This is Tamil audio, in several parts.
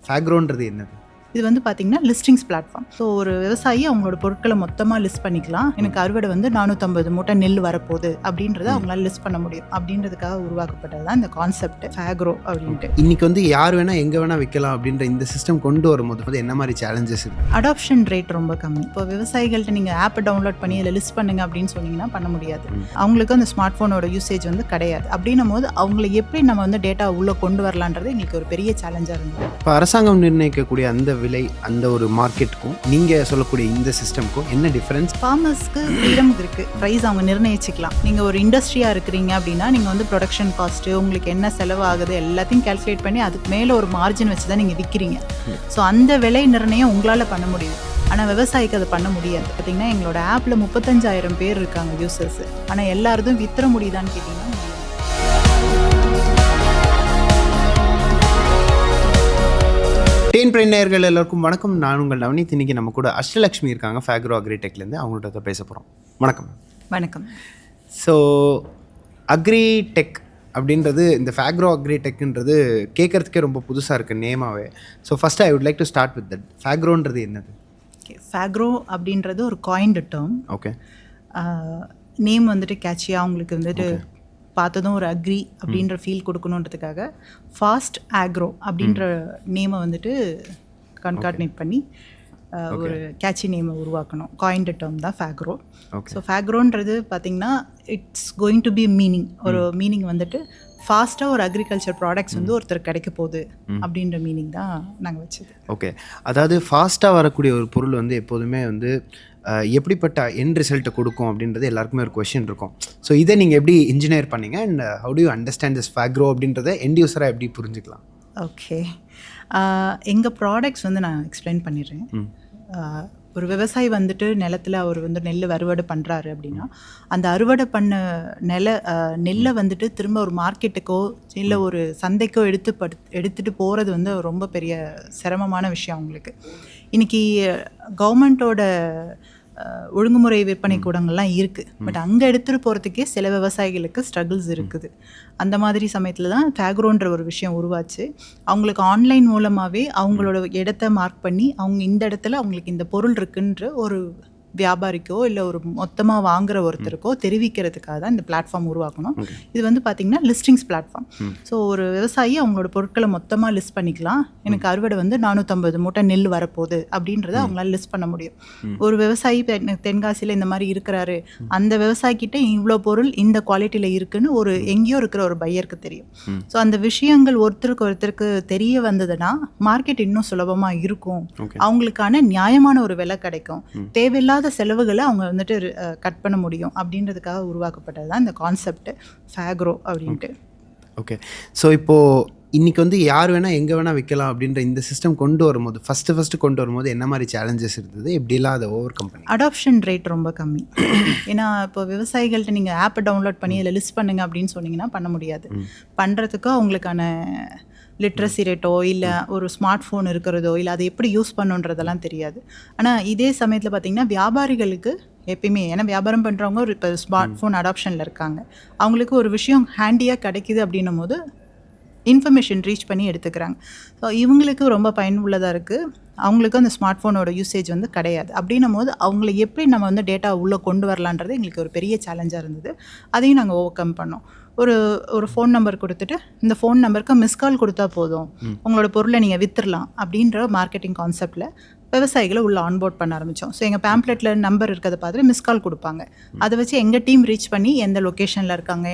ஃபேக்ரோன்றது என்னது? இது வந்து பார்த்தீங்கன்னா லிஸ்டிங்ஸ் பிளாட்ஃபார்ம். ஸோ ஒரு விவசாயி அவங்களோட பொருட்களை மொத்தமாக லிஸ்ட் பண்ணிக்கலாம். எனக்கு அறுவடை வந்து 450 மூட்டை நெல் வரப்போகுது அப்படின்றத அவங்களால லிஸ்ட் பண்ண முடியும் அப்படின்றதுக்காக உருவாக்கப்பட்டது தான் இந்த கான்செப்ட் ஃபேக்ரோ அப்படின்ட்டு. இன்னைக்கு வந்து யார் வேணால் எங்கே வேணால் விற்கலாம் அப்படின்ற இந்த சிஸ்டம் கொண்டு வரும்போது என்ன மாதிரி சேலஞ்சஸ் இருக்குது? அடாப்ஷன் ரேட் ரொம்ப கம்மி. இப்போ விவசாயிகள்கிட்ட நீங்கள் ஆப்பை டவுன்லோட் பண்ணி இதில் லிஸ்ட் பண்ணுங்க அப்படின்னு சொன்னீங்கன்னா பண்ண முடியாது. அவங்களுக்கு அந்த ஸ்மார்ட் ஃபோனோட யூசேஜ் வந்து கிடையாது. அப்படின்னும் போது அவங்களை எப்படி நம்ம வந்து டேட்டா உள்ளே கொண்டு வரலான்றது எங்களுக்கு ஒரு பெரிய சேலஞ்சாக இருந்தது. இப்போ அரசாங்கம் நிர்ணயிக்கக்கூடிய அந்த விலை, அந்த ஒரு மார்க்கெட்டுக்கும் நீங்கள் சொல்லக்கூடிய இந்த சிஸ்டம்க்கும் என்ன டிஃப்ரென்ஸ்? ஃபார்மர்ஸ்க்கு ஃப்ரீடம் இருக்குது, ப்ரைஸ் அவங்க நிர்ணயிச்சிக்கலாம். நீங்கள் ஒரு இண்டஸ்ட்ரியாக இருக்கிறீங்க அப்படின்னா நீங்கள் வந்து ப்ரொடக்ஷன் காஸ்ட்டு, உங்களுக்கு என்ன செலவு ஆகுது எல்லாத்தையும் கால்குலேட் பண்ணி அதுக்கு மேலே ஒரு மார்ஜின் வச்சு தான் நீங்கள் விற்கிறீங்க. ஸோ அந்த விலை நிர்ணயம் உங்களால் பண்ண முடியும். ஆனால் விவசாயிக்கு அதை பண்ண முடியாது. பார்த்திங்கன்னா எங்களோட ஆப்பில் 35,000 பேர் இருக்காங்க யூசர்ஸ். ஆனால் எல்லாருக்கும் வித்துற முடியுதான்னு கேட்டிங்கன்னா முடியாது. டென்பிரைனர்கள் எல்லாருக்கும் வணக்கம். நான் உங்கள் நவனீத். இன்னைக்கு நம்ம கூட அஷ்டலக்ஷ்மி இருக்காங்க, ஃபேக்ரோ அக்ரிடெக்லேருந்து. அவங்கள்ட்ட தான் பேச போகிறோம். வணக்கம். வணக்கம். ஸோ அக்ரிடெக் அப்படின்றது, இந்த ஃபேக்ரோ அக்ரிடெக்ன்றது கேட்குறதுக்கே ரொம்ப புதுசாக இருக்குது நேமாவே. So first I would like to start with that. ஃபேக்ரோன்றது என்னது? ஃபேக்ரோ அப்படின்றது ஒரு காயின்டு டேர்ம். ஓகே. நேம் வந்துட்டு கேட்சியாக அவங்களுக்கு வந்துட்டு பார்த்ததும் ஒரு அக்ரி அப்படின்ற ஃபீல் கொடுக்கணுன்றதுக்காக ஃபாஸ்ட் ஆக்ரோ அப்படின்ற நேமை வந்துட்டு கன்கார்டினேட் பண்ணி ஒரு கேட்சி நேமை உருவாக்கணும். காயின்டு டேர்ம் தான் ஃபேக்ரோ. ஸோ ஃபேக்ரோன்றது பார்த்திங்கன்னா it's going to be meaning. ஒரு மீனிங் வந்துட்டு ஃபாஸ்ட்டாக ஒரு அக்ரிகல்ச்சர் ப்ராடக்ட்ஸ் வந்து ஒருத்தர் கிடைக்க போகுது அப்படின்ற மீனிங் தான் நாங்கள் வச்சது. ஓகே. அதாவது ஃபாஸ்ட்டாக வரக்கூடிய ஒரு பொருள் வந்து எப்போதுமே வந்து எப்படிப்பட்ட எண்ட் ரிசல்ட்டை கொடுக்கும் அப்படின்றது எல்லாருக்குமே ஒரு கொஷின் இருக்கும். ஸோ இதை நீங்கள் எப்படி இன்ஜினியர் பண்ணீங்க and how do you understand this ஃபேக்ரோ அப்படின்றத எண்ட் யூஸராக எப்படி புரிஞ்சுக்கலாம்? ஓகே, எங்கள் ப்ராடக்ட்ஸ் வந்து நான் எக்ஸ்பிளைன் பண்ணிடுறேன். ஒரு விவசாயி வந்துட்டு நிலத்தில் அவர் வந்து நெல் அறுவடை பண்ணுறாரு அப்படின்னா அந்த அறுவடை பண்ண நெல்லை வந்துட்டு திரும்ப ஒரு மார்க்கெட்டுக்கோ இல்லை ஒரு சந்தைக்கோ எடுத்துகிட்டு போகிறது வந்து ரொம்ப பெரிய சிரமமான விஷயம் அவங்களுக்கு. இன்றைக்கி கவர்மெண்ட்டோட ஒழுங்குமுறை விற்பனை கூடங்கள்லாம் இருக்குது. பட் அங்கே எடுத்துகிட்டு போகிறதுக்கே சில விவசாயிகளுக்கு ஸ்ட்ரகிள்ஸ் இருக்குது. அந்த மாதிரி சமயத்தில் தான் ஃபேக்ரோன்ற ஒரு விஷயம் உருவாச்சு. அவங்களுக்கு ஆன்லைன் மூலமாகவே அவங்களோட இடத்த மார்க் பண்ணி அவங்க இந்த இடத்துல அவங்களுக்கு இந்த பொருள் இருக்குன்ற ஒரு வியாபாரிக்கோ இல்லை ஒரு மொத்தமாக வாங்குகிற ஒருத்தருக்கோ தெரிவிக்கிறதுக்காக தான் இந்த பிளாட்ஃபார்ம் உருவாக்கணும். இது வந்து பார்த்திங்கன்னா லிஸ்டிங்ஸ் பிளாட்ஃபார்ம். ஸோ ஒரு விவசாயி அவங்களோட பொருட்களை மொத்தமாக லிஸ்ட் பண்ணிக்கலாம். எனக்கு அறுவடை வந்து 450 மூட்டை நெல் வரப்போகுது அப்படின்றத அவங்களால லிஸ்ட் பண்ண முடியும். ஒரு விவசாயி தென்காசியில் இந்த மாதிரி இருக்கிறாரு, அந்த விவசாயிக்கிட்ட இவ்வளோ பொருள் இந்த குவாலிட்டியில் இருக்குன்னு ஒரு எங்கேயோ இருக்கிற ஒரு பையருக்கு தெரியும். ஸோ அந்த விஷயங்கள் ஒருத்தருக்கு தெரிய வந்ததுன்னா மார்க்கெட் இன்னும் சுலபமாக இருக்கும். அவங்களுக்கான நியாயமான ஒரு விலை கிடைக்கும். தேவையில்லாத செலவுகளை அவங்க வந்துட்டு கட் பண்ண முடியும் அப்படின்றதுக்காக உருவாக்கப்பட்டது தான் இந்த கான்செப்ட் ஃபேக்ரோ அப்படின்ட்டு. ஓகே. ஸோ இப்போது இன்றைக்கி வந்து யார் வேணால் எங்கே வேணால் விற்கலாம் அப்படின்ற இந்த சிஸ்டம் கொண்டு வரும்போது ஃபஸ்ட்டு கொண்டு வரும்போது என்ன மாதிரி சேலஞ்சஸ் இருந்தது? எப்படிலாம் அதை ஓவர் கம் பண்ணி? அடாப்ஷன் ரேட் ரொம்ப கம்மி. ஏன்னா இப்போ விவசாயிகள்கிட்ட நீங்கள் ஆப்பை டவுன்லோட் பண்ணி இதில் லிஸ்ட் பண்ணுங்க அப்படின்னு சொன்னீங்கன்னா பண்ண முடியாது. பண்ணுறதுக்கு அவங்களுக்கான லிட்ரஸி ரேட்டோ இல்லை ஒரு ஸ்மார்ட் ஃபோன் இருக்கிறதோ இல்லை அதை எப்படி யூஸ் பண்ணுன்றதெல்லாம் தெரியாது. ஆனால் இதே சமயத்தில் பார்த்திங்கன்னா வியாபாரிகளுக்கு எப்பயுமே, ஏன்னா வியாபாரம் பண்ணுறவங்க ஒரு இப்போ ஸ்மார்ட் ஃபோன் அடாப்ஷனில் இருக்காங்க, அவங்களுக்கு ஒரு விஷயம் ஹேண்டியாக கிடைக்கிது அப்படின்னும் போது இன்ஃபர்மேஷன் ரீச் பண்ணி எடுத்துக்கிறாங்க. ஸோ இவங்களுக்கு ரொம்ப பயனுள்ளதாக இருக்குது. அவங்களுக்கு அந்த ஸ்மார்ட் ஃபோனோட யூசேஜ் வந்து கிடையாது. அப்படின்னும் போது அவங்கள எப்படி நம்ம வந்து டேட்டா உள்ளே கொண்டு வரலான்றது எங்களுக்கு ஒரு பெரிய சேலஞ்சாக இருந்தது. அதையும் நாங்கள் ஓவர் கம் பண்ணோம். ஒரு ஃபோன் நம்பர் கொடுத்துட்டு இந்த ஃபோன் நம்பருக்கு மிஸ் கால் கொடுத்தா போதும், உங்களோட பொருளை நீங்கள் விற்றுடலாம் அப்படின்ற மார்க்கெட்டிங் கான்செப்டில் விவசாயிகளை உள்ள ஆன்போர்ட் பண்ண ஆரம்பித்தோம். ஸோ எங்கள் பேம்ப்ளெட்டில் நம்பர் இருக்கிறத பார்த்துட்டு மிஸ் கால் கொடுப்பாங்க. அதை வச்சு எங்கள் டீம் ரீச் பண்ணி எந்த லொக்கேஷனில் இருக்காங்க,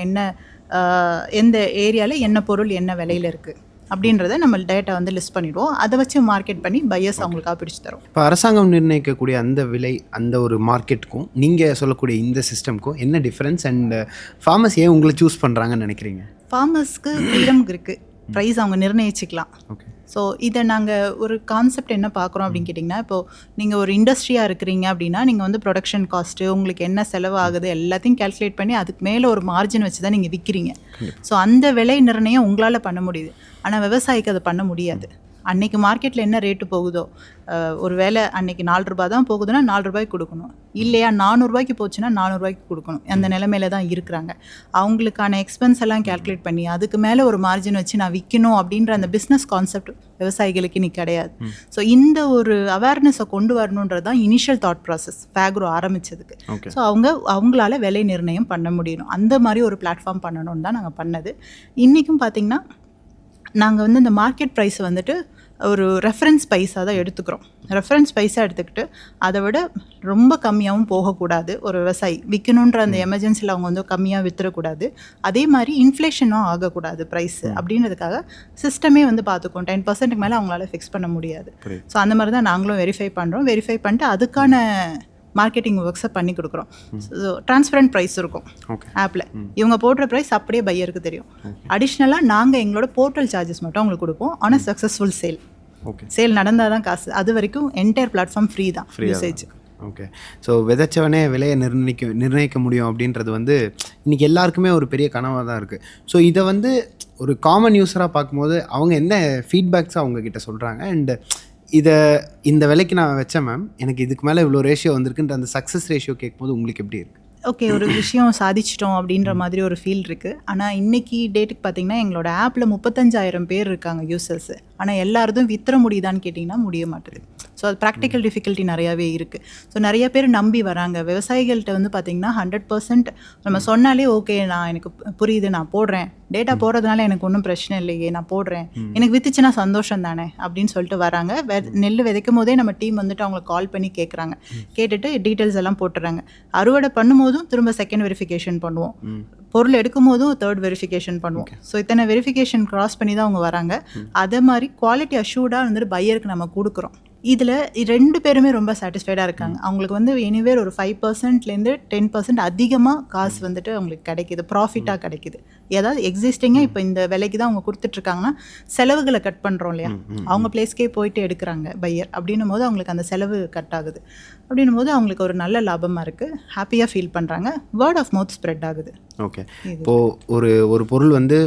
எந்த ஏரியாவில் என்ன பொருள் என்ன விலையில் இருக்குது அப்படின்றத நம்ம டேட்டா வந்து லிஸ்ட் பண்ணிவிடுவோம். அதை வச்சு மார்க்கெட் பண்ணி பையர்ஸ் அவங்களுக்காக பிடிச்சி தரோம். இப்போ அரசாங்கம் நிர்ணயிக்கக்கூடிய அந்த விலை, அந்த ஒரு மார்க்கெட்டுக்கும் நீங்கள் சொல்லக்கூடிய இந்த சிஸ்டம்க்கும் என்ன டிஃப்ரென்ஸ் அண்ட் ஃபார்மர்ஸ் ஏன் உங்களை சூஸ் பண்ணுறாங்கன்னு நினைக்கிறீங்க? ஃபார்மர்ஸ்க்கு ஃப்ரீடம் இருக்குது, ப்ரைஸ் அவங்க நிர்ணயிச்சிக்கலாம். ஓகே. ஸோ இதை நாங்கள் ஒரு கான்செப்ட் என்ன பார்க்குறோம் அப்படின்னு கேட்டிங்கன்னா, இப்போது நீங்கள் ஒரு இண்டஸ்ட்ரியாக இருக்கிறீங்க அப்படின்னா நீங்கள் வந்து ப்ரொடக்ஷன் காஸ்ட்டு, உங்களுக்கு என்ன செலவு ஆகுது எல்லாத்தையும் கால்குலேட் பண்ணி அதுக்கு மேலே ஒரு மார்ஜின் வச்சு தான் நீங்கள் விற்கிறீங்க. ஸோ அந்த விலை நிர்ணயம் உங்களால் பண்ண முடியுது. ஆனால் விவசாயிக்கு அதை பண்ண முடியாது. அன்னைக்கு மார்க்கெட்டில் என்ன ரேட்டு போகுதோ, ஒரு வேளை அன்னைக்கு 4 ரூபாய் தான் போகுதுன்னா 4 ரூபாய்க்கு கொடுக்கணும், இல்லையா 400 ரூபாய்க்கு போச்சுன்னா 400 ரூபாய்க்கு கொடுக்கணும். அந்த நிலைமையில தான் இருக்கிறாங்க. அவங்களுக்கான எக்ஸ்பென்ஸ் எல்லாம் கேல்குலேட் பண்ணி அதுக்கு மேலே ஒரு மார்ஜின் வச்சு நான் விற்கணும் அப்படின்ற அந்த பிஸ்னஸ் கான்செப்ட் விவசாயிகளுக்கு இன்னைக்கு கிடையாது. ஸோ இந்த ஒரு அவேர்னஸை கொண்டு வரணுன்றது தான் இனிஷியல் தாட் ப்ராசஸ் ஃபேக்ரோ ஆரம்பிச்சதுக்கு. ஸோ அவங்களால விலை நிர்ணயம் பண்ண முடியணும், அந்த மாதிரி ஒரு பிளாட்ஃபார்ம் பண்ணணும்னு தான் நாங்கள் பண்ணது. இன்றைக்கும் பார்த்திங்கன்னா நாங்கள் வந்து இந்த மார்க்கெட் ப்ரைஸை வந்துட்டு ஒரு ரெஃபரன்ஸ் ப்ரைஸாக தான் எடுத்துக்கிறோம். ரெஃபரன்ஸ் ப்ரைஸாக எடுத்துக்கிட்டு அதை விட ரொம்ப கம்மியாகவும் போகக்கூடாது. ஒரு விவசாயி விற்கணுன்ற அந்த எமர்ஜென்சியில் அவங்க வந்து கம்மியாக விற்றுறக்கூடாது, அதே மாதிரி இன்ஃப்ளேஷனும் ஆகக்கூடாது ப்ரைஸு அப்படின்றதுக்காக சிஸ்டமே வந்து பார்த்துக்கோம். 10% மேலே அவங்களால ஃபிக்ஸ் பண்ண முடியாது. ஸோ அந்த மாதிரி தான் நாங்களும் வெரிஃபை பண்ணுறோம். வெரிஃபை பண்ணிட்டு அதுக்கான மார்க்கெட்டிங் ஒர்க்ஸை பண்ணி கொடுக்குறோம். ஸோ டிரான்ஸ்பரண்ட் ப்ரைஸ் இருக்கும் ஆப்பில். இவங்க போடுற ப்ரைஸ் அப்படியே பையருக்கு தெரியும். அடிஷ்னலாக நாங்கள் எங்களோட போர்ட்டல் சார்ஜஸ் மட்டும் அவங்களுக்கு கொடுப்போம். ஆனால் சக்ஸஸ்ஃபுல் சேல் நடந்தால் தான் காசு. அது வரைக்கும் என்டையர் பிளாட்ஃபார்ம் ஃப்ரீ தான் யூசேஜ். ஓகே. ஸோ விதைச்சவனே விலையை நிர்ணயிக்க முடியும் அப்படின்றது வந்து இன்றைக்கி எல்லாருக்குமே ஒரு பெரிய கனவாக தான் இருக்குது. ஸோ இதை வந்து ஒரு காமன் யூஸராக பார்க்கும்போது அவங்க என்ன ஃபீட்பேக்ஸாக அவங்கக்கிட்ட சொல்கிறாங்க, அண்ட் இந்த விலைக்கு நான் வச்சேன் மேம், எனக்கு இதுக்கு மேலே இவ்வளோ ரேஷியோ வந்திருக்குன்ற அந்த சக்ஸஸ் ரேஷியோ கேட்கும்போது உங்களுக்கு எப்படி இருக்குது? ஓகே, ஒரு விஷயம் சாதிச்சிட்டோம் அப்படின்ற மாதிரி ஒரு ஃபீல் இருக்குது. ஆனால் இன்றைக்கி டேட்டுக்கு பார்த்திங்கன்னா எங்களோட ஆப்பில் 35,000 பேர் இருக்காங்க யூசர்ஸு. ஆனால் எல்லாருக்கும் வித்துற முடியுதான்னு கேட்டிங்கன்னா முடிய மாட்டுது. ஸோ அது ப்ராக்டிக்கல் டிஃபிகல்ட்டி நிறையாவே இருக்குது. ஸோ நிறைய பேர் நம்பி வராங்க. விவசாயிகள்கிட்ட வந்து பார்த்திங்கன்னா 100% நம்ம சொன்னாலே ஓகே, நான் எனக்கு புரியுது, நான் போடுறேன், டேட்டா போடுறதுனால எனக்கு ஒன்றும் பிரச்சனை இல்லையே, நான் போடுறேன், எனக்கு வித்துச்சுன்னா சந்தோஷம் தானே அப்படின்னு சொல்லிட்டு வராங்க. நெல் விதைக்கும் போதே நம்ம டீம் வந்துட்டு அவங்களை கால் பண்ணி கேட்குறாங்க. கேட்டுட்டு டீட்டெயில்ஸ் எல்லாம் போட்டுறாங்க. அறுவடை பண்ணும்போதும் திரும்ப செகண்ட் வெரிஃபிகேஷன் பண்ணுவோம், பொருள் எடுக்கும் போதும் தேர்ட் வெரிஃபிகேஷன் பண்ணுவோம். ஸோ இத்தனை வெரிஃபிகேஷன் கிராஸ் பண்ணி தான் அவங்க வராங்க. அதே மாதிரி குவாலிட்டி அஷ்யூர்டாக வந்துட்டு பையருக்கு நம்ம கொடுக்குறோம். இதில் 2 பேருமே ரொம்ப சாட்டிஸ்ஃபைடாக இருக்காங்க. அவங்களுக்கு வந்து எனிவேர் ஒரு 5%லேருந்து 10% அதிகமாக காசு வந்துட்டு அவங்களுக்கு கிடைக்கிது, ப்ராஃபிட்டாக கிடைக்கிது. ஏதாவது எக்ஸிஸ்டிங்காக இப்போ இந்த விலைக்கு தான் அவங்க கொடுத்துட்ருக்காங்கன்னா செலவுகளை கட் பண்ணுறோம் இல்லையா, அவங்க பிளேஸ்க்கே போயிட்டு எடுக்கிறாங்க பையர். அப்படின்னும் போது அவங்களுக்கு அந்த செலவு கட் ஆகுது. அப்படின்னும் போது அவங்களுக்கு ஒரு நல்ல லாபமாக இருக்குது, ஹாப்பியாக ஃபீல் பண்ணுறாங்க, வேர்ட் ஆஃப் மவுத் ஸ்ப்ரெட் ஆகுது. ஓகே. இப்போது ஒரு பொருள் வந்து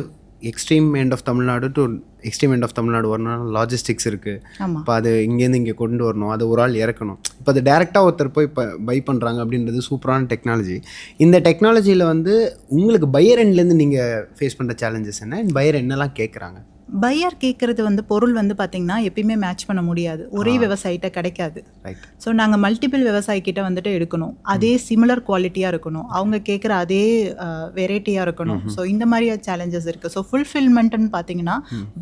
extreme end of Tamil Nadu to extreme end of Tamil Nadu வரணும், லாஜிஸ்டிக்ஸ் இருக்குது. இப்போ அது இங்கேருந்து இங்கே கொண்டு வரணும், அது ஒரு ஆள் இறக்கணும். இப்போ அது டேரெக்டாக ஒருத்தர் போய் இப்போ பை பண்ணுறாங்க அப்படின்றது சூப்பரான டெக்னாலஜி. இந்த டெக்னாலஜியில் வந்து உங்களுக்கு பையர் எண்ட்லேருந்து நீங்கள் ஃபேஸ் பண்ணுற சேலஞ்சஸ் என்ன, பையர் என்னெல்லாம் கேட்குறாங்க? பையர் கேட்குறது வந்து பொருள் வந்து பார்த்திங்கன்னா எப்பயுமே மேட்ச் பண்ண முடியாது, ஒரே விவசாயிட்ட கிடைக்காது. ஸோ நாங்கள் மல்டிபிள் விவசாயிக்கிட்ட வந்துட்டு எடுக்கணும், அதே சிமிலர் குவாலிட்டியாக இருக்கணும், அவங்க கேட்குற அதே வெரைட்டியாக இருக்கணும். ஸோ இந்த மாதிரி சேலஞ்சஸ் இருக்குது. ஸோ ஃபுல்ஃபில்மெண்ட்டுன்னு பார்த்தீங்கன்னா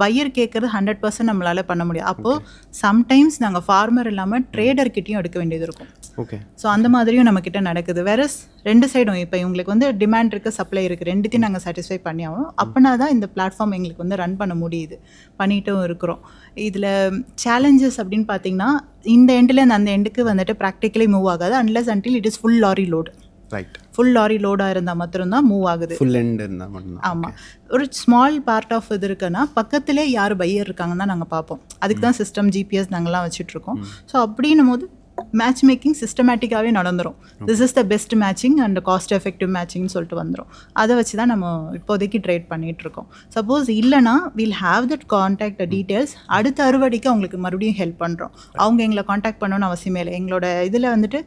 பையர் கேட்குறது 100% நம்மளால் பண்ண முடியாது. அப்போது சம்டைம்ஸ் நாங்கள் ஃபார்மர் இல்லாமல் ட்ரேடர்கிட்டையும் எடுக்க வேண்டியது இருக்கும். ஓகே. ஸோ அந்த மாதிரியும் நம்மக்கிட்ட நடக்குது. வேற 2 சைடும் இப்போ இவங்களுக்கு வந்து டிமாண்ட் இருக்குது, சப்ளை இருக்குது, ரெண்டுத்தையும் நாங்கள் சாட்டிஸ்ஃபை பண்ணி ஆகணும். அப்படின்னா தான் இந்த பிளாட்ஃபார்ம் எங்களுக்கு வந்து ரன் பண்ண முடியுது, பண்ணிட்டும் இருக்கிறோம். இதில் சேலஞ்சஸ் அப்படின்னு பார்த்தீங்கன்னா இந்த எண்ட்லேருந்து அந்த எண்டுக்கு வந்துட்டு ப்ராக்டிக்கலி மூவ் ஆகாது unless until it is full lorry load. Full lorry லோடாக இருந்தால் மட்டும்தான் மூவ் ஆகுது. ஃபுல் எண்ட் இருந்தால் மட்டும். ஆமாம். ஒரு ஸ்மால் பார்ட் ஆஃப் இது இருக்குன்னா பக்கத்திலே யார் பையர் இருக்காங்கன்னு தான் நாங்கள் பார்ப்போம். அதுக்கு தான் சிஸ்டம் ஜிபிஎஸ் நாங்கள்லாம் வச்சுட்ருக்கோம். ஸோ அப்படின்னும் போது மேட்ச் மேக்கிங் சிஸ்டமேட்டிக்காகவே நடந்துடும். This is the best matching and cost effective மேட்சிங்னு சொல்லிட்டு வந்துடும். அதை வச்சு தான் நம்ம இப்போதைக்கு ட்ரேட் பண்ணிகிட்ருக்கோம். சப்போஸ் இல்லைனா will have that contact details. அடுத்த அறுவடைக்கு அவங்களுக்கு மறுபடியும் ஹெல்ப் பண்ணுறோம். அவங்க எங்களை கான்டாக்ட் பண்ணணும்னு அவசியமே இல்லை. எங்களோட இதில் வந்துட்டு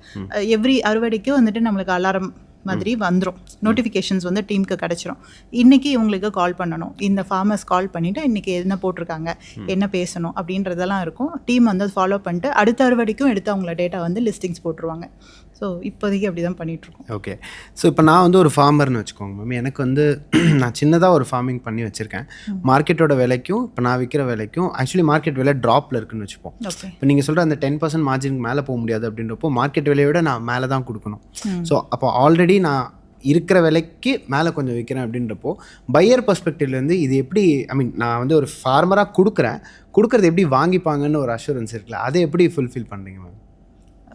எவ்ரி அறுவடைக்கு வந்துட்டு நம்மளுக்கு அலாரம் மாதிரி வந்துடும், நோட்டிஃபிகேஷன்ஸ் வந்து டீமுக்கு கிடச்சிரும். இன்றைக்கி இவங்களுக்கு கால் பண்ணணும், இந்த ஃபார்மர்ஸ் கால் பண்ணிவிட்டு இன்றைக்கி என்ன போட்டிருக்காங்க, என்ன பேசணும் அப்படின்றதெல்லாம் இருக்கும். டீம் வந்து ஃபாலோ பண்ணிட்டு அடுத்த அறுவடைக்கும் எடுத்து அவங்கள டேட்டா வந்து லிஸ்டிங்ஸ் போட்டுருவாங்க. ஸோ இப்போதைக்கு அப்படி தான் பண்ணிகிட்ருக்கோம். ஓகே. ஸோ இப்போ நான் வந்து ஒரு ஃபார்மர்னு வச்சுக்கோங்க மேம், எனக்கு வந்து நான் சின்னதாக ஒரு ஃபார்மிங் பண்ணி வச்சுருக்கேன். மார்க்கெட்டோட விலைக்கும் இப்போ நான் விற்கிற விலைக்கும் ஆக்சுவலி மார்க்கெட் விலை ட்ராப்பில் இருக்குன்னு வச்சுப்போம். இப்போ நீங்கள் சொல்கிற அந்த 10% மார்ஜினுக்கு மேலே போக முடியாது அப்படின்றப்போ மார்க்கெட் விலையை விட நான் மேலே தான் கொடுக்கணும். ஸோ அப்போ ஆல்ரெடி நான் இருக்கிற விலைக்கு மேலே கொஞ்சம் விற்கிறேன் அப்படின்றப்போ பையர் பர்ஸ்பெக்டிவ்லேருந்து இது எப்படி, ஐ மீன் நான் வந்து ஒரு ஃபார்மராக கொடுக்குறது எப்படி வாங்கிப்பாங்கன்னு ஒரு அஷூரன்ஸ் இருக்குல்ல, அதை எப்படி ஃபுல்ஃபில் பண்ணுறீங்க மேம்?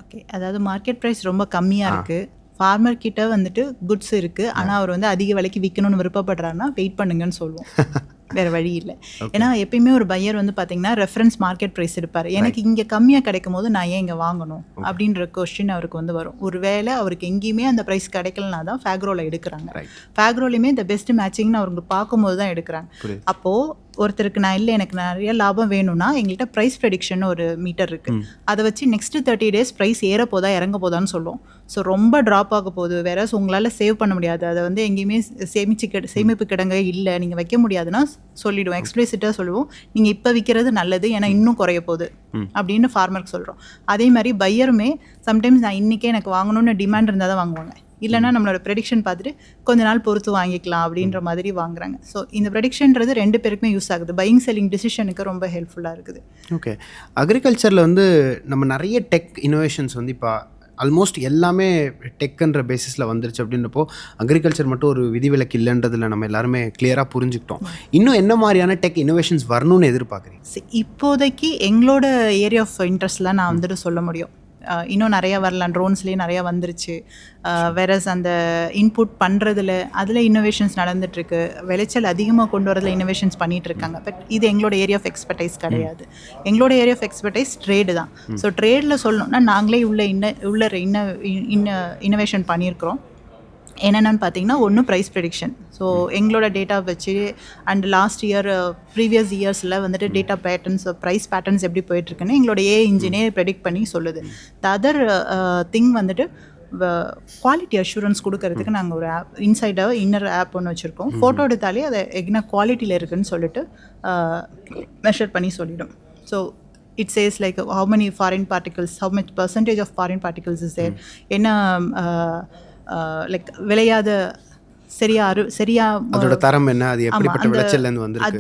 ஓகே. அதாவது மார்க்கெட் ப்ரைஸ் ரொம்ப கம்மியாக இருக்குது, ஃபார்மர் கிட்ட வந்துட்டு குட்ஸ் இருக்குது, ஆனால் அவர் வந்து அதிக விலைக்கு விற்கணும்னு விருப்பப்படுறாருன்னா வெயிட் பண்ணுங்கன்னு சொல்லுவோம். வேறு வழி இல்லை. ஏன்னா எப்பயுமே ஒரு பையர் வந்து பார்த்தீங்கன்னா ரெஃபரன்ஸ் மார்க்கெட் ப்ரைஸ் எடுப்பார். எனக்கு இங்கே கம்மியாக கிடைக்கும் போது நான் ஏன் இங்கே வாங்கணும் அப்படின்ற கொஸ்டின் அவருக்கு வந்து வரும். ஒரு வேளை அவருக்கு எங்கேயுமே அந்த ப்ரைஸ் கிடைக்கலனா தான் ஃபேக்ரோவில் எடுக்கிறாங்க. ஃபேக்ரோலையுமே இந்த பெஸ்ட் மேட்சிங்னு அவருக்கு பார்க்கும்போது தான் எடுக்கிறாங்க. அப்போது ஒருத்தருக்கு நான் இல்லை எனக்கு நிறைய லாபம் வேணும்னா எங்கள்கிட்ட ப்ரைஸ் ப்ரெடிக்ஷன் ஒரு மீட்டர் இருக்குது. அதை வச்சு நெக்ஸ்ட்டு 30 days ப்ரைஸ் ஏற போதா இறங்க போதான்னு சொல்லுவோம். ஸோ ரொம்ப ட்ராப் ஆக போகுது, வேற உங்களால் சேவ் பண்ண முடியாது, அதை வந்து எங்கேயுமே சேமிப்பு கிடங்க இல்லை, நீங்கள் வைக்க முடியாதுன்னா சொல்லிவிடுவோம், எக்ஸ்பிளிசிட்டாக சொல்லுவோம். நீங்கள் இப்போ விற்கிறது நல்லது, ஏன்னா இன்னும் குறைய போகுது அப்படின்னு ஃபார்மருக்கு சொல்கிறோம். அதே மாதிரி பையருமே சம்டைம்ஸ் நான் இன்றைக்கே எனக்கு வாங்கணும்னு டிமாண்ட் இருந்தால் தான் வாங்குவாங்க, இல்லைனா நம்மளோட ப்ரெடிக்ஷன் பார்த்துட்டு கொஞ்ச நாள் பொறுத்து வாங்கிக்கலாம் அப்படின்ற மாதிரி வாங்குறாங்க. ஸோ இந்த ப்ரெடிக்ஷன்றது 2 பேருக்குமே யூஸ் ஆகுது, பையிங் செல்லிங் டிசிஷனுக்கு ரொம்ப ஹெல்ப்ஃபுல்லாக இருக்குது. ஓகே, அக்ரிகல்ச்சரில் வந்து நம்ம நிறைய டெக் இனோவேஷன்ஸ் வந்து இப்போ ஆல்மோஸ்ட் எல்லாமே டெக்குன்ற பேசிஸில் வந்துருச்சு. அப்படின்றப்போ அக்ரிகல்ச்சர் மட்டும் ஒரு விதிவிலக்கு இல்லைன்றதில் நம்ம எல்லாருமே கிளியராக புரிஞ்சுக்கிட்டோம். இன்னும் என்ன மாதிரியான டெக் இனோவேஷன்ஸ் வரணும்னு எதிர்பார்க்குறீங்க? இப்போதைக்கு எங்களோட ஏரியா ஆஃப் இன்ட்ரெஸ்ட்லாம் நான் வந்துட்டு சொல்ல முடியும். இன்னும் நிறையா வரலாம், ட்ரோன்ஸ்லேயே நிறையா வந்துருச்சு. வேறஸ் அந்த இன்புட் பண்ணுறதுல அதில் இன்னோவேஷன்ஸ் நடந்துகிட்ருக்கு, விளைச்சல் அதிகமாக கொண்டு வரதில் இன்னோவேஷன்ஸ் பண்ணிகிட்ருக்காங்க. பட் இது எங்களோட ஏரியா ஆஃப் எக்ஸ்பர்டைஸ் கிடையாது. எங்களோட ஏரியா ஆஃப் எக்ஸ்பர்டைஸ் ட்ரேடு தான். ஸோ ட்ரேடில் சொல்லணும்னா நாங்களே இன்னோவேஷன் பண்ணியிருக்கிறோம். என்னென்னு பார்த்தீங்கன்னா, ஒன்று ப்ரைஸ் ப்ரெடிக்ஷன். ஸோ எங்களோட டேட்டா வச்சு அண்ட் லாஸ்ட் இயர் ப்ரீவியஸ் இயர்ஸில் வந்துட்டு டேட்டா பேட்டர்ன்ஸ், ப்ரைஸ் பேட்டர்ன்ஸ் எப்படி போயிட்டுருக்குன்னு எங்களோட இன்ஜினே ப்ரெடிக்ட் பண்ணி சொல்லுது. த அதர் திங் வந்துட்டு குவாலிட்டி அஷூரன்ஸ் கொடுக்கறதுக்கு நாங்கள் ஒரு ஆப், இன்சைடாக இன்னர் ஆப் ஒன்று வச்சுருக்கோம். ஃபோட்டோ எடுத்தாலே அதை என்ன குவாலிட்டியில் இருக்குதுன்னு சொல்லிட்டு மெஷர் பண்ணி சொல்லிடும். So it says like how many foreign particles, how much percentage of foreign particles is there, என்ன லைக் விளையாத சரியா அதோட தரம் என்ன, அது எப்படிப்பட்ட விளைச்சல்ல இருந்து வந்திருக்கு,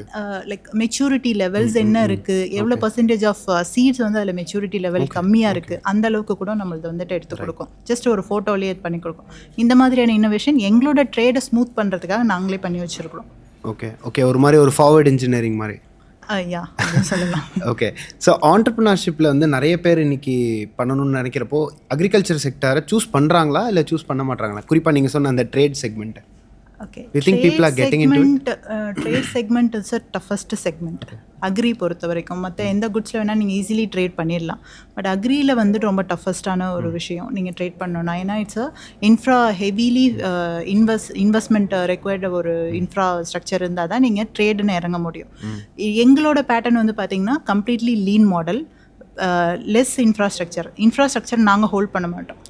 லைக் மெச்சூரிட்டி லெவல்ஸ் என்ன இருக்கு, எவ்வளோ பர்சன்டேஜ் ஆஃப் சீட்ஸ் வந்து அதில் மெச்சூரிட்டி லெவல் கம்மியாக இருக்குது, அந்த அளவுக்கு கூட நம்மளது வந்துட்டு எடுத்து கொடுக்கும். ஜஸ்ட் ஒரு ஃபோட்டோலேயே இது பண்ணி கொடுக்கும். இந்த மாதிரியான இன்னோவேஷன் எங்களோட ட்ரேடை ஸ்மூத் பண்ணுறதுக்காக நாங்களே பண்ணி வச்சுருக்கிறோம். ஓகே, ஒரு மாதிரி ஒரு ஃபார்வர்ட் இன்ஜினியரிங் மாதிரி. சொல்லலாம். ஓகே, ஸோ ஆண்டர்ப்ரனர்ஷிப்பில் வந்து நிறைய பேர் இன்னைக்கு பண்ணணும்னு நினைக்கிறப்போ அக்ரிகல்ச்சர் செக்டரை சூஸ் பண்ணுறாங்களா இல்லை சூஸ் பண்ண மாட்டாங்களா? குறிப்பாக நீங்கள் சொன்ன அந்த trade segment. Okay. You think people are getting into it? Trade segment is the toughest segment. Agri பொறுத்த வரைக்கும் மற்ற எந்த குட்ஸில் வேணால் நீங்கள் ஈஸிலி ட்ரேட் பண்ணிடலாம். பட் அக்ரியில் வந்துட்டு ரொம்ப டஃபஸ்டான ஒரு விஷயம் நீங்கள் ட்ரேட் பண்ணணும்னா. ஏன்னா இட்ஸ் ஹெவிலி இன்வெஸ்ட்மெண்ட் ரெக்வயர்டு ஒரு இன்ஃப்ராஸ்ட்ரக்சர் இருந்தால் தான் நீங்கள் ட்ரேடுன்னு இறங்க முடியும். எங்களோட பேட்டர்ன் வந்து பார்த்திங்கன்னா completely lean model, less infrastructure நாங்கள் ஹோல்ட் பண்ண மாட்டோம்.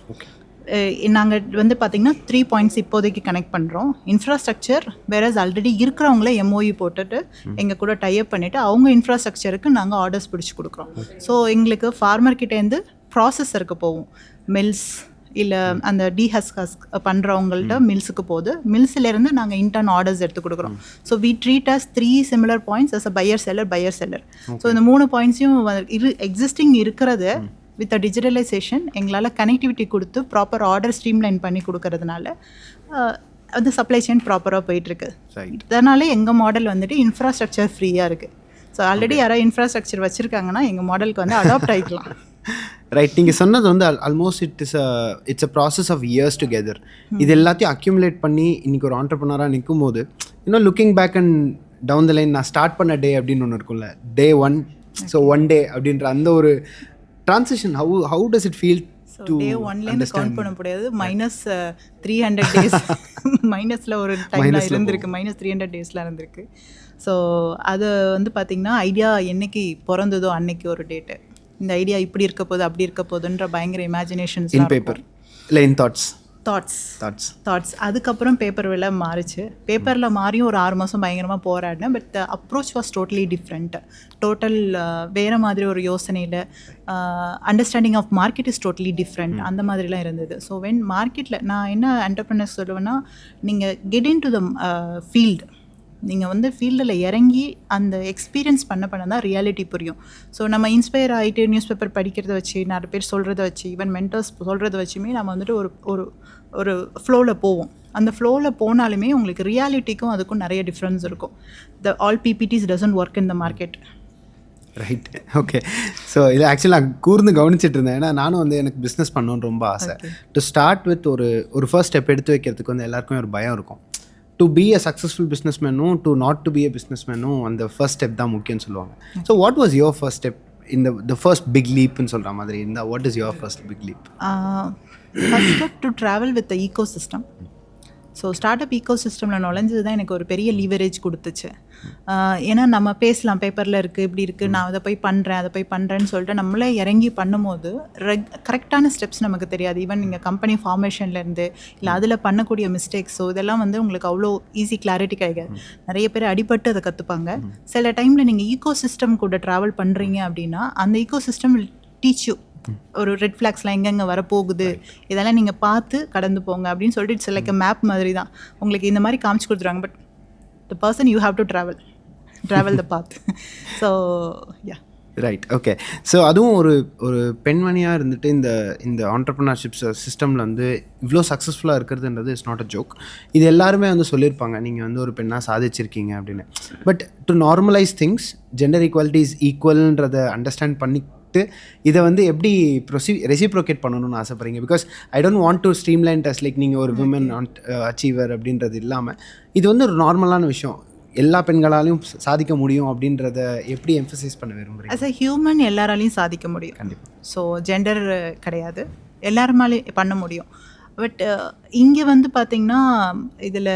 நாங்கள் வந்து பார்த்திங்கன்னா 3 points இப்போதைக்கு கனெக்ட் பண்ணுறோம். இன்ஃப்ராஸ்ட்ரக்சர் வேறஸ் ஆல்ரெடி இருக்கிறவங்களே எம்ஓஇ போட்டுட்டு எங்கள் கூட டைப் பண்ணிவிட்டு அவங்க இன்ஃப்ராஸ்ட்ரக்சருக்கு நாங்கள் ஆர்டர்ஸ் பிடிச்சி கொடுக்குறோம். ஸோ எங்களுக்கு ஃபார்மர்கிட்டேருந்து ப்ராசஸருக்கு போவோம், மில்ஸ் இல்லை அந்த டீஹஸ்கஸ் பண்ணுறவங்கள்ட்ட மில்ஸுக்கு போகுது, மில்ஸ்லேருந்து நாங்கள் இன்டர்ன் ஆர்டர்ஸ் எடுத்து கொடுக்குறோம். So we treat us 3 similar points as a buyer seller. So இந்த 3 points-யும் எக்ஸிஸ்டிங் இருக்கிறத வித் டிஜிட்டலைசேஷன் எங்களால் கனெக்டிவிட்டி கொடுத்து ப்ராப்பர் ஆர்டர் ஸ்ட்ரீம்லைன் பண்ணி கொடுக்கறதுனால அந்த சப்ளை செயின் ப்ராப்பராக போயிட்டுருக்கு. இதனால எங்கள் மாடல் வந்துட்டு இன்ஃப்ராஸ்ட்ரக்சர் ஃப்ரீயாக இருக்குது. ஸோ ஆல்ரெடி யாராவது இன்ஃப்ராஸ்ட்ரக்சர் வச்சுருக்காங்கன்னா எங்கள் மாடலுக்கு வந்து அடாப்ட் ஆகிக்கலாம். ரைட், நீங்கள் சொன்னது வந்து almost it's a process of years together. இது எல்லாத்தையும் அக்யூமுலேட் பண்ணி இன்றைக்கி ஒரு ஆண்டர்ப்ரனராக நிற்கும் போது இன்னும் looking back and down the line நான் ஸ்டார்ட் பண்ண டே அப்படின்னு ஒன்று இருக்கும்ல, day 1, ஸோ 1 day அப்படின்ற அந்த ஒரு transition, how does it feel to day 1 count பண்ண முடியாது, -300 days மைனஸில் ஒரு டைம்ல இருந்திருக்கு, -300 daysல இருந்திருக்கு. ஸோ அது வந்து பார்த்திங்கன்னா ஐடியா என்னைக்கு பிறந்ததோ அன்னைக்கு ஒரு டேட்டு, இந்த ஐடியா இப்படி இருக்க போகுது அப்படி இருக்க போகுதுன்ற பயங்கர இமேஜினேஷன்ஸ் இன் பேப்பர் இல்லை இன் தாட்ஸ். அதுக்கப்புறம் பேப்பர் வில மாறிச்சு. பேப்பரில் மாறியும் ஒரு 6 மாதம் பயங்கரமாக போராடினேன். But the approach was totally different. வேறு மாதிரி ஒரு யோசனையில் understanding of market is totally different, அந்த மாதிரிலாம் இருந்தது. ஸோ வென் மார்க்கெட்டில் நான் என்ன என்டர்ப்ரனர்ஸ் சொல்லுவேன்னா, நீங்கள் get in to the field, நீங்கள் வந்து ஃபீல்டில் இறங்கி அந்த எக்ஸ்பீரியன்ஸ் பண்ண தான் ரியாலிட்டி புரியும். ஸோ நம்ம இன்ஸ்பயர் ஆகிட்டு நியூஸ் பேப்பர் படிக்கிறத வச்சு, நிறைய பேர் சொல்கிறத வச்சு, ஈவன் மென்டர்ஸ் சொல்கிறத வச்சுமே நம்ம வந்துட்டு ஒரு ஃப்ளோவில் போவோம். அந்த ஃப்ளோவில் போனாலுமே உங்களுக்கு ரியாலிட்டிக்கும் அதுக்கும் நிறைய டிஃப்ரென்ஸ் இருக்கும். All PPTs doesn't work in the market. Right, okay. So இது ஆக்சுவலி நான் கூர்ந்து கவனிச்சிட்டு இருந்தேன். ஏன்னா நானும் வந்து எனக்கு பிஸ்னஸ் பண்ணணுன்னு ரொம்ப ஆசை. டு ஸ்டார்ட் வித் ஒரு ஃபர்ஸ்ட் ஸ்டெப் எடுத்து வைக்கிறதுக்கு வந்து எல்லாருக்குமே ஒரு பயம் இருக்கும். டு பி அ சக்ஸஸ்ஃபுல் பிஸ்னஸ்மேனும் to not to be a பிஸ்னஸ்மேனும் அந்த ஃபர்ஸ்ட் ஸ்டெப் தான் முக்கியம்னு சொல்லுவாங்க. So what was your first step இந்த த ஃபர்ஸ்ட் பிக் லீப்னு சொல்கிற மாதிரி இருந்தால் what is your first big leap? First step to travel with the ecosystem. So startup ஈக்கோ சிஸ்டமில் நுழைஞ்சது தான் எனக்கு ஒரு பெரிய லீவரேஜ் கொடுத்துச்சு. ஏன்னா நம்ம பேசலாம், பேப்பரில் இருக்குது இப்படி இருக்குது, நான் அதை போய் பண்ணுறேன்னு சொல்லிட்டு நம்மளே இறங்கி பண்ணும்போது கரெக்டான ஸ்டெப்ஸ் நமக்கு தெரியாது. ஈவன் நீங்கள் கம்பெனி ஃபார்மேஷன்லேருந்து இல்லை அதில் பண்ணக்கூடிய மிஸ்டேக்ஸோ இதெல்லாம் வந்து உங்களுக்கு அவ்வளோ ஈஸி கிளாரிட்டி கிடைக்காது. நிறைய பேர் அடிபட்டு அதை கற்றுப்பாங்க. சில டைமில் நீங்கள் ஈக்கோ சிஸ்டம் கூட ட்ராவல் பண்ணுறீங்க அப்படின்னா அந்த Eeco system will teach you ஒரு ரெட் ஃப்ளாக்ஸ்லாம் எங்கெங்கே வரப்போகுது, இதெல்லாம் நீங்கள் பார்த்து கடந்து போங்க அப்படின்னு சொல்லிட்டு இட்ஸ் லைக் மேப் மாதிரி தான். உங்களுக்கு இந்த மாதிரி காமிச்சு கொடுத்துருவாங்க. But the person you have to travel the path. So yeah right, okay. So அதுவும் ஒரு பெண்மணியாக இருந்துட்டு இந்த ஆண்டர்ப்ரனர்ஷிப் சிஸ்டமில் வந்து இவ்வளோ சக்ஸஸ்ஃபுல்லாக இருக்கிறதுன்றது இட்ஸ் நாட் அ ஜோக். இது எல்லாருமே வந்து சொல்லியிருப்பாங்க, நீங்கள் வந்து ஒரு பெண்ணாக சாதிச்சிருக்கீங்க அப்படின்னு. But to normalize things, gender equality is ஈக்குவல்ன்றதை அண்டர்ஸ்டாண்ட் பண்ணிட்டு இதை வந்து எப்படி ரெசிப்ரோகேட் பண்ணணும்னு ஆசைப்படுறீங்க? Because I don't want to streamline does like நீங்கள் ஒரு விமன் அச்சீவர் அப்படின்றது இல்லாமல் இது வந்து ஒரு நார்மலான விஷயம், எல்லா பெண்களாலையும் சாதிக்க முடியும் அப்படின்றத எப்படி எம்ஃபசைஸ் பண்ண விரும்புகிறீங்க? ஆஸ் அ ஹியூமன் எல்லாராலையும் சாதிக்க முடியும். கண்டிப்பாக. ஸோ ஜெண்டர் கிடையாது, எல்லாருமாலே பண்ண முடியும். பட் இங்கே வந்து பார்த்திங்கன்னா இதில்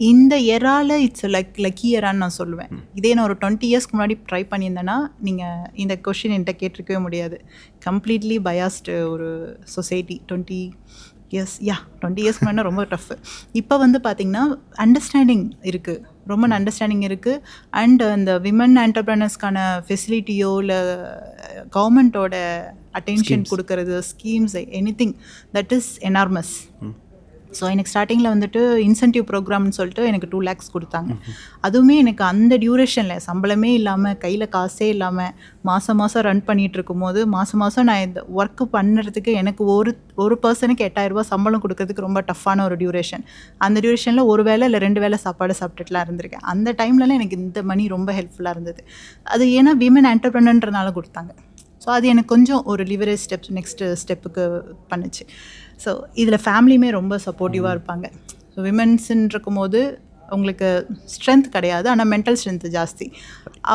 இந்த எரால இட்ஸ் லக்கி எரான்னு நான் சொல்லுவேன். இதே நான் ஒரு 20 இயர்ஸ்க்கு முன்னாடி ட்ரை பண்ணியிருந்தேன்னா நீங்கள் இந்த கொஷின் என்கிட்ட கேட்டிருக்கவே முடியாது. கம்ப்ளீட்லி பயாஸ்டு ஒரு சொசைட்டி. 20 இயர்ஸ்க்கு முன்னாடி ரொம்ப டஃப். இப்போ வந்து பார்த்திங்கன்னா அண்டர்ஸ்டாண்டிங் இருக்குது, ரொம்ப அண்டர்ஸ்டாண்டிங் இருக்குது. அண்ட் அந்த விமன் என்டர்பிரனர்ஸ்க்கான ஃபெசிலிட்டியோ இல்லை கவர்மெண்ட்டோட அட்டென்ஷன் கொடுக்கறது, schemes, anything that is enormous. So எனக்கு ஸ்டார்டிங்கில் வந்துட்டு இன்சென்டிவ் ப்ரோக்ராம்னு சொல்லிட்டு எனக்கு 2 lakhs கொடுத்தாங்க. அதுவுமே எனக்கு அந்த டியூரேஷனில் சம்பளமே இல்லாமல் கையில் காசே இல்லாமல் மாதம் ரன் பண்ணிகிட்டு இருக்கும்போது மாதம் நான் இந்த ஒர்க்கு பண்ணுறதுக்கு எனக்கு ஒரு பர்சனுக்கு 8,000 ரூபா சம்பளம் கொடுக்கறதுக்கு ரொம்ப டஃப்பான ஒரு டியூரேஷன். அந்த டியூரேஷனில் ஒரு வேளை இல்லை 2 வேளை சாப்பாடு சாப்பிட்டுட்டுலாம் இருந்திருக்கேன். அந்த டைம்லலாம் எனக்கு இந்த மணி ரொம்ப ஹெல்ப்ஃபுல்லாக இருந்தது. அது ஏன்னா விமன் என்டர்பிரனர்ன்றனால கொடுத்தாங்க. ஸோ அது எனக்கு கொஞ்சம் ஒரு லிவரேஜ் நெக்ஸ்ட் ஸ்டெப்புக்கு பண்ணுச்சு. ஸோ இதில் ஃபேமிலியுமே ரொம்ப சப்போர்ட்டிவாக இருப்பாங்க. ஸோ விமென்ஸுன்னு இருக்கும்போது உங்களுக்கு ஸ்ட்ரென்த் கிடையாது, ஆனால் மென்டல் ஸ்ட்ரென்த் ஜாஸ்தி.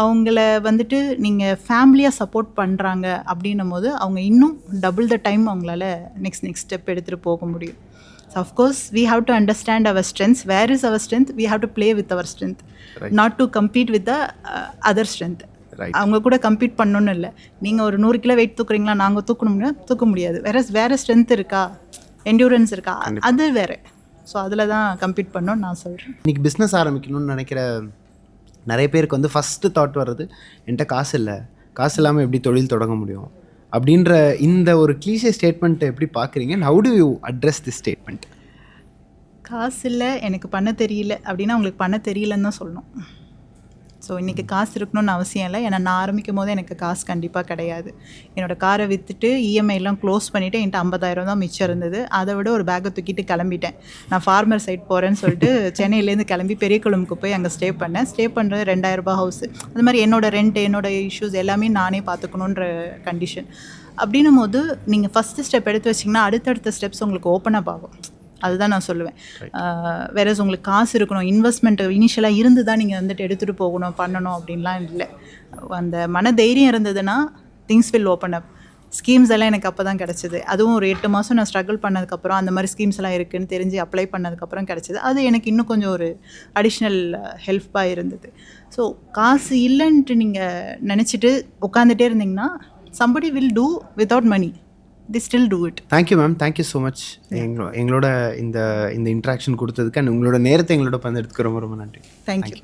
அவங்கள வந்துட்டு நீங்கள் ஃபேமிலியாக சப்போர்ட் பண்ணுறாங்க அப்படின்னும் போது அவங்க இன்னும் டபுள் த டைம் அவங்களால நெக்ஸ்ட் ஸ்டெப் எடுத்துகிட்டு போக முடியும். So of course we have to understand our strengths. Where is our strength? We have to play with our strength, not to compete with the other strength. அவங்க கூட கம்பீட் பண்ணணும்னு இல்லை. நீங்கள் ஒரு 100 கிலோ வெயிட் தூக்குறீங்களா, நாங்கள் தூக்க முடியாது. வேறு ஸ்ட்ரென்த் இருக்கா, என்டூரன்ஸ் இருக்கா, அது வேறு. ஸோ அதில் தான் கம்பீட் பண்ணணும்னு நான் சொல்கிறேன். இன்றைக்கி பிஸ்னஸ் ஆரம்பிக்கணும்னு நினைக்கிற நிறைய பேருக்கு வந்து ஃபஸ்ட்டு தாட் வர்றது, என்கிட்ட காசு இல்லை, காசு இல்லாமல் எப்படி தொழில் தொடங்க முடியும் அப்படின்ற இந்த ஒரு கிளீஷே ஸ்டேட்மெண்ட்டை எப்படி பார்க்குறீங்க? How do you address this statement? காசு இல்லை, எனக்கு பண்ண தெரியல அப்படின்னா உங்களுக்கு பண்ண தெரியலன்னு தான் சொல்லணும். ஸோ இன்றைக்கி காசு இருக்கணும்னு அவசியம் இல்லை. ஏன்னா நான் ஆரம்பிக்கும் போது எனக்கு காசு கண்டிப்பாக கிடையாது. என்னோடய காரை விற்றுட்டு இஎம்ஐலாம் க்ளோஸ் பண்ணிவிட்டு என்கிட்ட 50,000 தான் மிச்சம் இருந்தது. அதை விட ஒரு பேக்கை தூக்கிட்டு கிளம்பிட்டேன். நான் ஃபார்மர் சைட் போகிறேன்னு சொல்லிட்டு சென்னையிலேருந்து கிளம்பி பெரியகுளமுக்கு போய் அங்கே ஸ்டே பண்ணுறது 2,000 ரூபாய் ஹவுஸு. அது மாதிரி என்னோடய ரெண்ட், என்னோடய இஷ்யூஸ் எல்லாமே நானே பார்த்துக்கணுன்ற கண்டிஷன். அப்படின்னும் போது நீங்கள் ஃபஸ்ட்டு ஸ்டெப் எடுத்து வச்சிங்கன்னா அடுத்தடுத்த ஸ்டெப்ஸ் உங்களுக்கு ஓப்பன் அப் ஆகும். அதுதான் நான் சொல்லுவேன். வேற உங்களுக்கு காசு இருக்கணும், இன்வெஸ்ட்மெண்ட் இனிஷியலாக இருந்து தான் நீங்கள் வந்துட்டு எடுத்துகிட்டு போகணும், பண்ணணும் அப்படின்லாம் இல்லை. அந்த மன தைரியம் இருந்ததுன்னா things will open up. Schemes எல்லாம் எனக்கு அப்போ தான் கிடச்சிது. அதுவும் ஒரு 8 மாதம் நான் ஸ்ட்ரகிள் பண்ணதுக்கப்புறம் அந்த மாதிரி ஸ்கீம்ஸ் எல்லாம் இருக்குதுன்னு தெரிஞ்சு அப்ளை பண்ணதுக்கப்புறம் கிடச்சிது. அது எனக்கு இன்னும் கொஞ்சம் ஒரு அடிஷ்னல் ஹெல்ப்பாக இருந்தது. ஸோ காசு இல்லைன்ட்டு நீங்கள் நினச்சிட்டு உட்காந்துட்டே இருந்தீங்கன்னா somebody will do without money. They still do it. Thank you ma'am, thank you so much. எங்களோட இந்த இன்ட்ராக்ஷன் கொடுத்ததுக்கு அண்ட் உங்களோட நேரத்தை எங்களோட பகிர்ந்ததுக்கு ரொம்ப ரொம்ப நன்றி. Thank you.